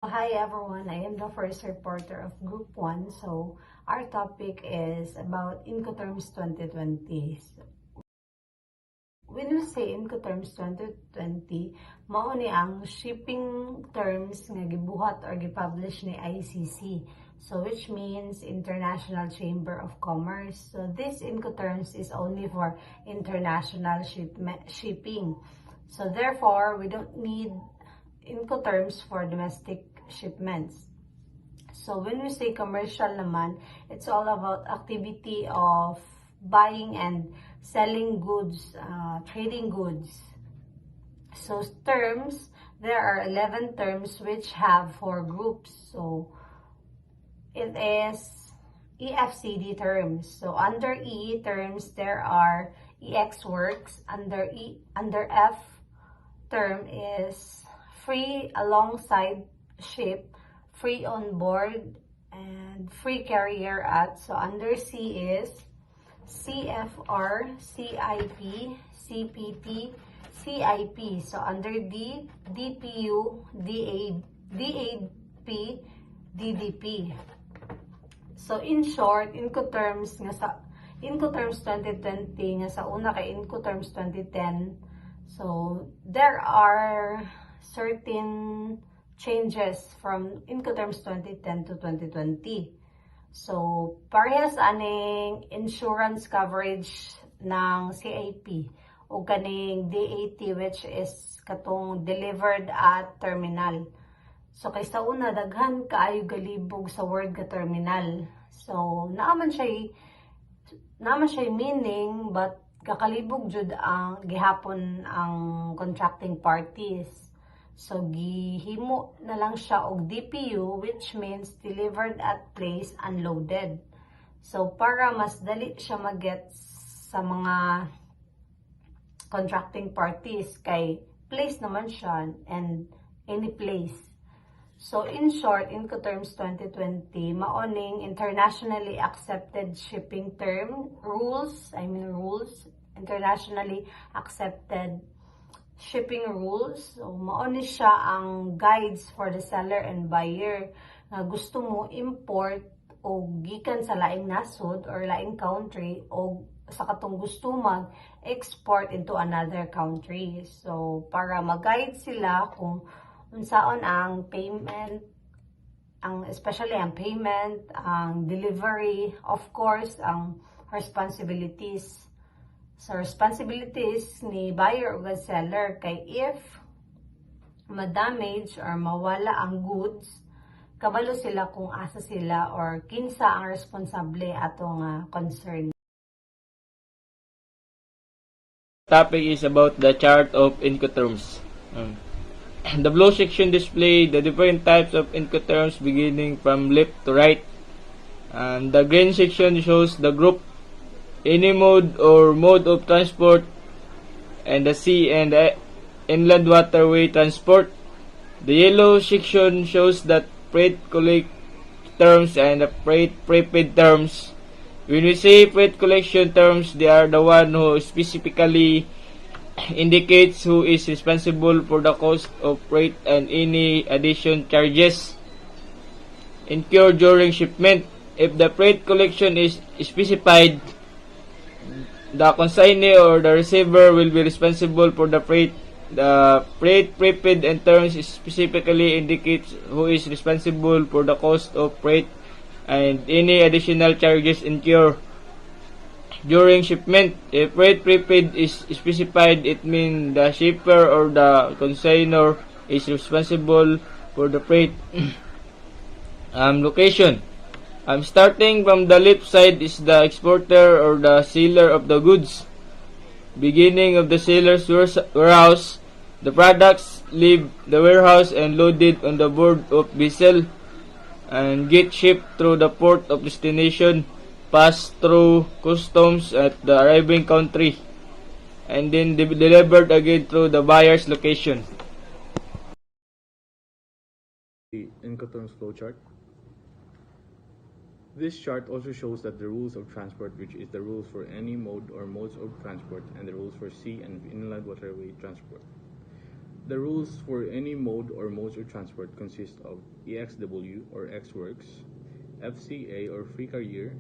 Hi everyone, I am the first reporter of Group 1. So our topic is about Incoterms 2020. When we say Incoterms 2020, mao ni ang shipping terms nga gibuhat or gipublish ni ICC. So which means International Chamber of Commerce. So this Incoterms is only for international shipping. So therefore, we don't need Incoterms for domestic shipments. So when we say commercial naman, it's all about activity of buying and selling goods, trading goods. So terms, there are 11 terms which have 4 groups. So it is EFCD terms. So under E terms, there are EX works. Under F term is free alongside ship, free on board, and free carrier at. So under C is CFR, CIP, CPT, CIP. So under D, DPU, DAP, DDP. So in short, Incoterms 2020 nga sa una kay Incoterms 2010. So there are certain changes from Incoterms 2010 to 2020. So parehas aning insurance coverage ng CIP o kaning DAT, which is katong delivered at terminal. So kay sa una daghan kaayo galibog sa word ka terminal. So naaman siya meaning, but kakalibog jud ang gihapon ang contracting parties. So gihimo na lang siya og DPU, which means delivered at place unloaded. So para mas dali siya mag-get sa mga contracting parties kay place naman siya and any place. So in short, Incoterms 2020 maoning internationally accepted shipping term rules, internationally accepted shipping rules. So maoni siya ang guides for the seller and buyer nga gusto mo import o gikan sa laing nasod or laing country o sa katong gusto mag-export into another country. So para mag-guide sila kung unsaon ang payment, especially ang payment, ang delivery, of course, ang responsibilities. So, responsibilities ni buyer o seller kay if ma-damage or mawala ang goods, kabalo sila kung asa sila or kinsa ang responsable atong concern. Topic is about the chart of Incoterms. The blue section display the different types of Incoterms beginning from left to right. And the green section shows the group, any mode or mode of transport, and the sea and the inland waterway transport. The yellow section shows that freight collect terms and the freight prepaid terms. When we say freight collection terms, they are the one who specifically indicates who is responsible for the cost of freight and any addition charges incurred during shipment. If the freight collection is specified, the consignee or the receiver will be responsible for the freight. The freight prepaid and terms specifically indicates who is responsible for the cost of freight and any additional charges incurred during shipment. If freight prepaid is specified, it means the shipper or the consignor is responsible for the freight. Location. Starting from the left side is the exporter or the seller of the goods. Beginning of the seller's warehouse, the products leave the warehouse and loaded on the board of vessel and get shipped through the port of destination, pass through customs at the arriving country, and then delivered again through the buyer's location. The Incoterms flowchart. This chart also shows that the rules of transport, which is the rules for any mode or modes of transport, and the rules for sea and inland waterway transport. The rules for any mode or modes of transport consist of EXW or X Works, FCA or Free Carrier,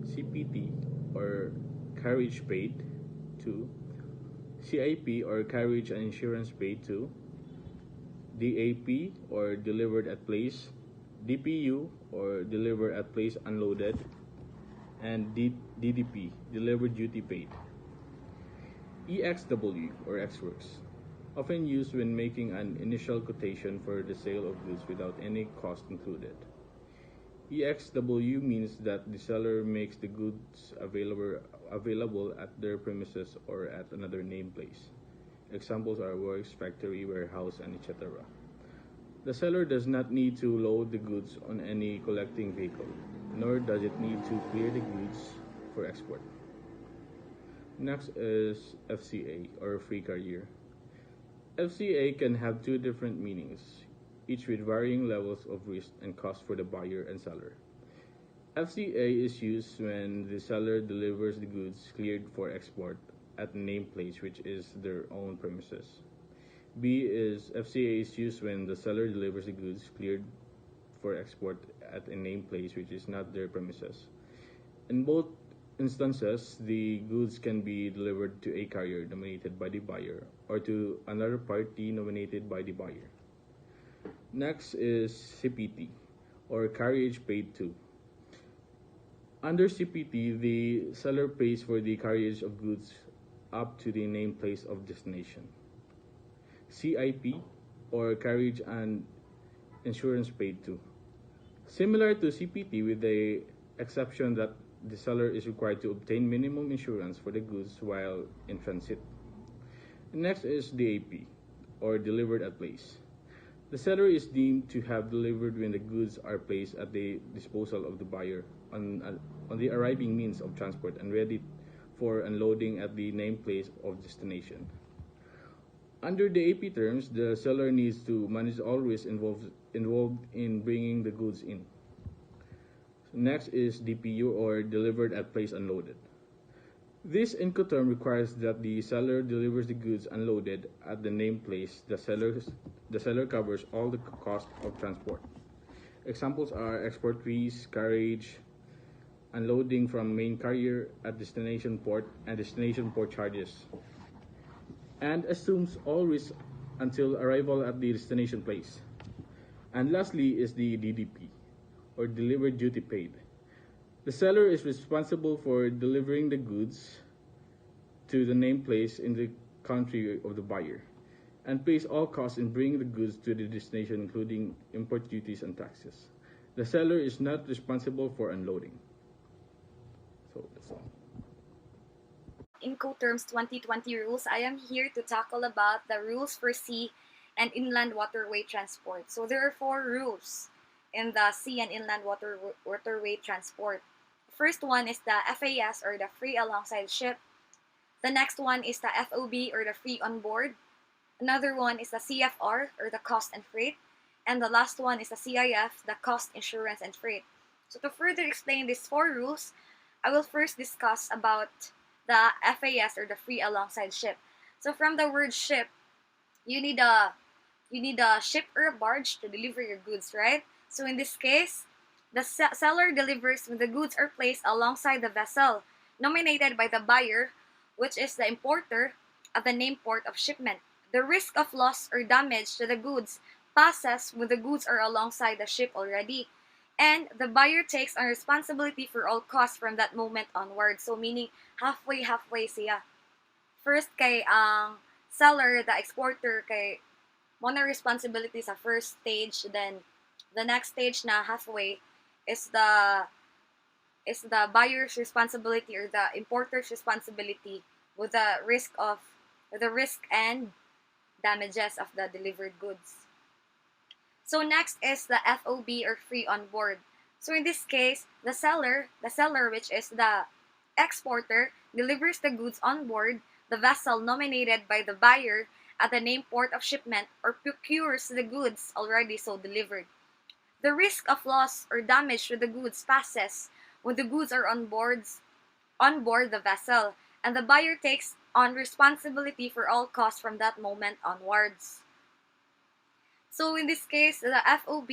CPT or Carriage Paid, 2, CIP or Carriage and Insurance Paid, 2, DAP or Delivered at Place, DPU or Delivered at Place Unloaded, and DDP, Delivered Duty Paid. EXW or X Works, often used when making an initial quotation for the sale of goods without any cost included. EXW means that the seller makes the goods available at their premises or at another named place. Examples are works, factory, warehouse, and etc. The seller does not need to load the goods on any collecting vehicle, nor does it need to clear the goods for export. Next is FCA or Free Carrier. FCA can have two different meanings, each with varying levels of risk and cost for the buyer and seller. FCA is used when the seller delivers the goods cleared for export at a named place which is their own premises. FCA is used when the seller delivers the goods cleared for export at a named place which is not their premises. In both instances, the goods can be delivered to a carrier nominated by the buyer or to another party nominated by the buyer. Next is CPT, or Carriage Paid To. Under CPT, the seller pays for the carriage of goods up to the named place of destination. CIP, or Carriage and Insurance Paid To. Similar to CPT with the exception that the seller is required to obtain minimum insurance for the goods while in transit. Next is DAP, or Delivered at Place. The seller is deemed to have delivered when the goods are placed at the disposal of the buyer on the arriving means of transport and ready for unloading at the named place of destination. Under the AP terms, the seller needs to manage all risks involved in bringing the goods in. Next is DPU, or Delivered at Place Unloaded. This Incoterm requires that the seller delivers the goods unloaded at the named place. The seller covers all the cost of transport. Examples are export fees, carriage, unloading from main carrier at destination port, and destination port charges, and assumes all risks until arrival at the destination place. And lastly is the DDP, or Delivered Duty Paid. The seller is responsible for delivering the goods to the named place in the country of the buyer and pays all costs in bringing the goods to the destination, including import duties and taxes. The seller is not responsible for unloading. So that's all. Incoterms 2020 rules, I am here to tackle about the rules for sea and inland waterway transport. So there are 4 rules in the sea and inland waterway transport. The first one is the FAS, or the free alongside ship. The next one is the FOB, or the free on board. Another one is the CFR, or the cost and freight. And the last one is the CIF, the cost, insurance, and freight. So to further explain these 4 rules, I will first discuss about the FAS, or the free alongside ship. So from the word ship, you need a ship or a barge to deliver your goods, right? So in this case, the seller delivers when the goods are placed alongside the vessel nominated by the buyer, which is the importer, at the named port of shipment. The risk of loss or damage to the goods passes when the goods are alongside the ship already, and the buyer takes on responsibility for all costs from that moment onward. So meaning halfway siya. First kay ang seller, the exporter, kay mo na responsibility sa first stage, then the next stage na halfway is the buyer's responsibility, or the importer's responsibility, with the risk and damages of the delivered goods. So next is the FOB, or free on board. So in this case, the seller, which is the exporter, delivers the goods on board the vessel nominated by the buyer at the named port of shipment, or procures the goods already so delivered. The risk of loss or damage to the goods passes when the goods are on board the vessel, and the buyer takes on responsibility for all costs from that moment onwards. So in this case, the FOB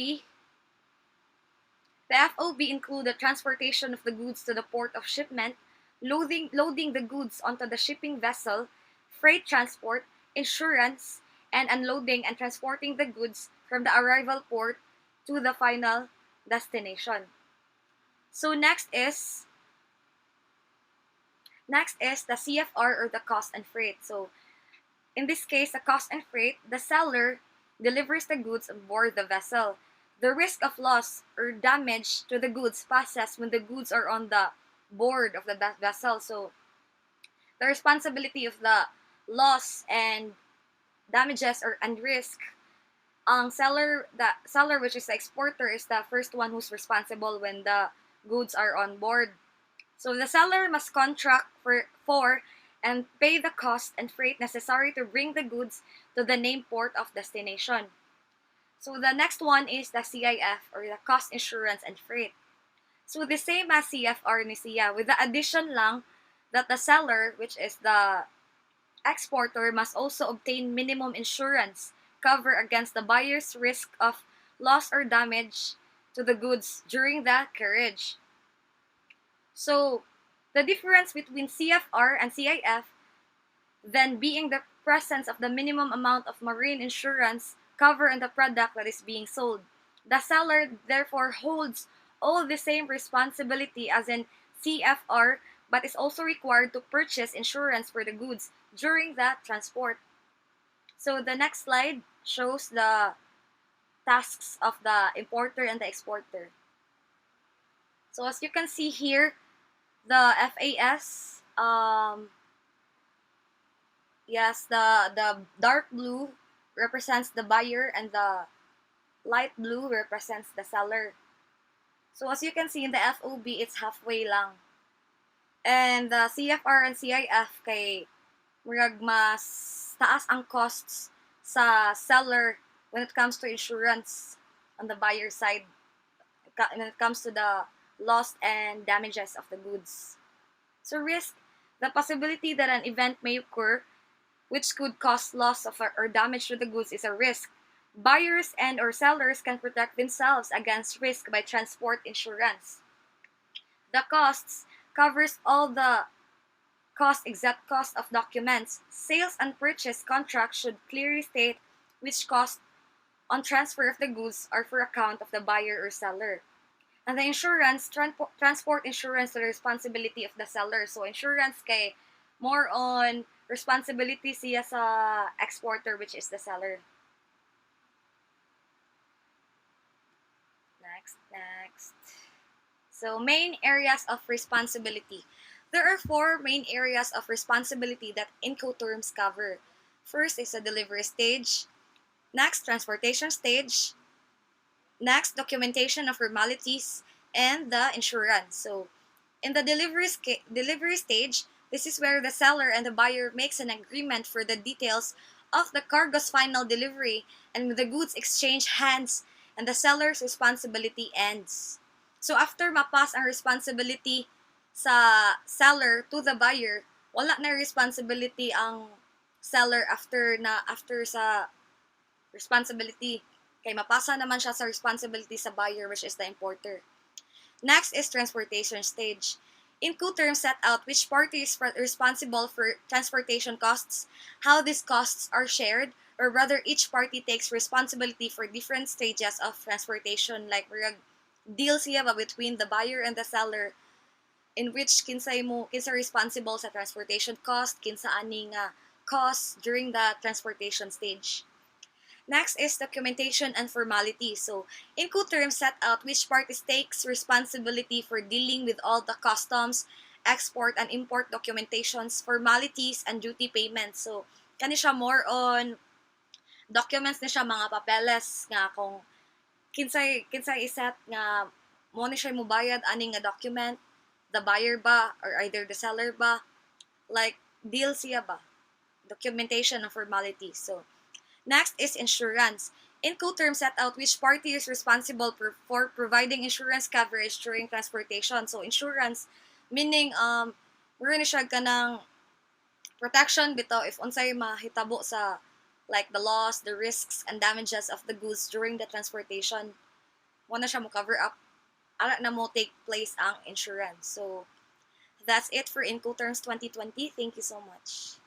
include the transportation of the goods to the port of shipment, loading the goods onto the shipping vessel, freight transport, insurance, and unloading and transporting the goods from the arrival port to the final destination. So next is the CFR, or the cost and freight. So in this case, the cost and freight, the seller delivers the goods on board the vessel. The risk of loss or damage to the goods passes when the goods are on the board of the vessel. So the responsibility of the loss and damages or and risk, the seller, which is the exporter, is the first one who's responsible when the goods are on board. So the seller must contract for and pay the cost and freight necessary to bring the goods to the named port of destination. So the next one is the CIF, or the cost, insurance, and freight. So the same as CFR ni siya, with the addition lang that the seller, which is the exporter, must also obtain minimum insurance cover against the buyer's risk of loss or damage to the goods during the carriage. So the difference between CFR and CIF then being the presence of the minimum amount of marine insurance cover on the product that is being sold. The seller therefore holds all the same responsibility as in CFR, but is also required to purchase insurance for the goods during the transport. So the next slide shows the tasks of the importer and the exporter. So as you can see here, the FAS, yes, the dark blue represents the buyer and the light blue represents the seller. So as you can see in the FOB, it's halfway lang. And the CFR and CIF kay murag mas taas ang costs sa seller when it comes to insurance on the buyer side, when it comes to the loss and damages of the goods. So risk, the possibility that an event may occur which could cause loss of or damage to the goods, is a risk. Buyers and or sellers can protect themselves against risk by transport insurance. The costs covers all the cost except cost of documents. Sales and purchase contracts should clearly state which costs on transfer of the goods are for account of the buyer or seller. And the insurance, transport insurance, the responsibility of the seller. So insurance kay more on responsibility siya sa exporter, which is the seller. Next. So main areas of responsibility. There are 4 main areas of responsibility that Incoterms cover. First is the delivery stage. Next, transportation stage. Next, documentation of formalities and the insurance. So in the delivery stage, this is where the seller and the buyer makes an agreement for the details of the cargo's final delivery, and the goods exchange hands and the seller's responsibility ends. So after mapas ang responsibility sa seller to the buyer, wala na responsibility ang seller after sa responsibility. Kay mapasa naman siya sa responsibility sa buyer, which is the importer. Next is transportation stage. Incoterms set out which party is responsible for transportation costs, how these costs are shared, or whether each party takes responsibility for different stages of transportation, like deal siya ba between the buyer and the seller, in which kinsa responsible sa transportation cost, kinsa ani nga cost during the transportation stage. Next is documentation and formality. So, Incoterms set out which party takes responsibility for dealing with all the customs, export and import documentations, formalities, and duty payments. So, kani siya more on documents ni siya, mga papeles nga kung kinsay iset nga mo ni siya mubayad ani nga document, the buyer ba or either the seller ba, like deal siya ba, documentation and formalities. So, next is insurance. Incoterms set out which party is responsible for providing insurance coverage during transportation. So insurance, meaning, meron siya kanang protection bitaw if unsay mahitabo sa like the loss, the risks and damages of the goods during the transportation, mo na siya mo cover up, ala na mo take place ang insurance. So that's it for Incoterms 2020. Thank you so much.